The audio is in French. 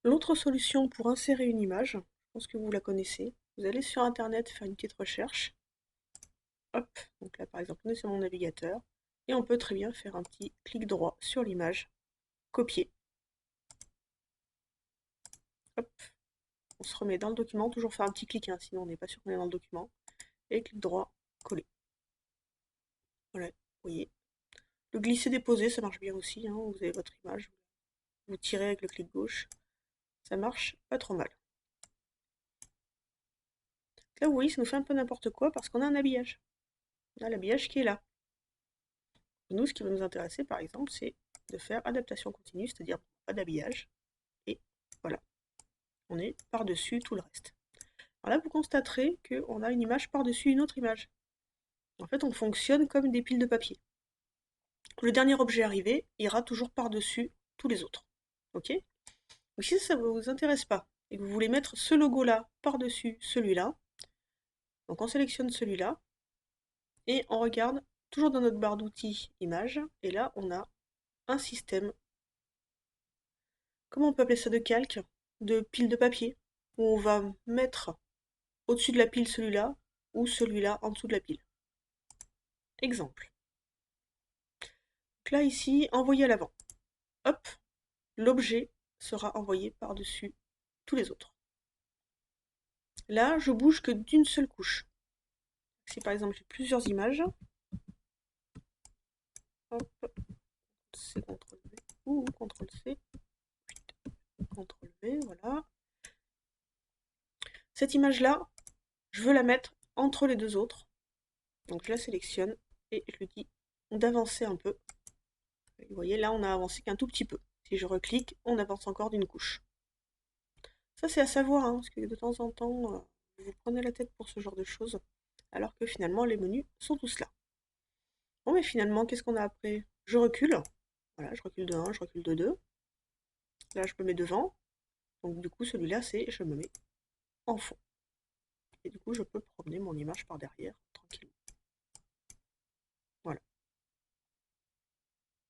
L'autre solution pour insérer une image, je pense que vous la connaissez. Vous allez sur internet faire une petite recherche. Hop, donc là par exemple on est sur mon navigateur et on peut très bien faire un petit clic droit sur l'image, copier. Hop, on se remet dans le document, toujours faire un petit clic, hein, sinon on n'est pas sûr qu'on est dans le document. Et clic droit, coller. Voilà, vous voyez. Le glisser-déposer, ça marche bien aussi, hein. Vous avez votre image, vous tirez avec le clic gauche, ça marche pas trop mal. Là vous voyez, ça nous fait un peu n'importe quoi parce qu'on a un habillage. On a l'habillage qui est là. Nous, ce qui va nous intéresser, par exemple, c'est de faire adaptation continue, c'est-à-dire pas d'habillage. Et voilà, on est par-dessus tout le reste. Alors là, vous constaterez qu'on a une image par-dessus une autre image. En fait, on fonctionne comme des piles de papier. Le dernier objet arrivé ira toujours par-dessus tous les autres. Ok? Donc si ça ne vous intéresse pas et que vous voulez mettre ce logo-là par-dessus celui-là, donc on sélectionne celui-là et on regarde toujours dans notre barre d'outils images, et là on a un système, comment on peut appeler ça, de calque, de pile de papier, où on va mettre au-dessus de la pile celui-là ou celui-là en dessous de la pile. Exemple. Donc là ici, envoyer à l'avant. Hop, l'objet sera envoyé par-dessus tous les autres. Là, je bouge que d'une seule couche. Si par exemple j'ai plusieurs images, hop, C, CTRL V, ou CTRL C, CTRL V, voilà. Cette image-là, je veux la mettre entre les deux autres. Donc je la sélectionne et je lui dis d'avancer un peu. Vous voyez, là on a avancé qu'un tout petit peu. Si je reclique, on avance encore d'une couche. Ça c'est à savoir, hein, parce que de temps en temps, vous vous prenez la tête pour ce genre de choses, alors que finalement les menus sont tous là. Bon mais finalement, qu'est-ce qu'on a après? Je recule. Voilà, je recule de 1, je recule de 2. Là je me mets devant. Donc du coup celui-là c'est je me mets en fond. Et du coup je peux promener mon image par derrière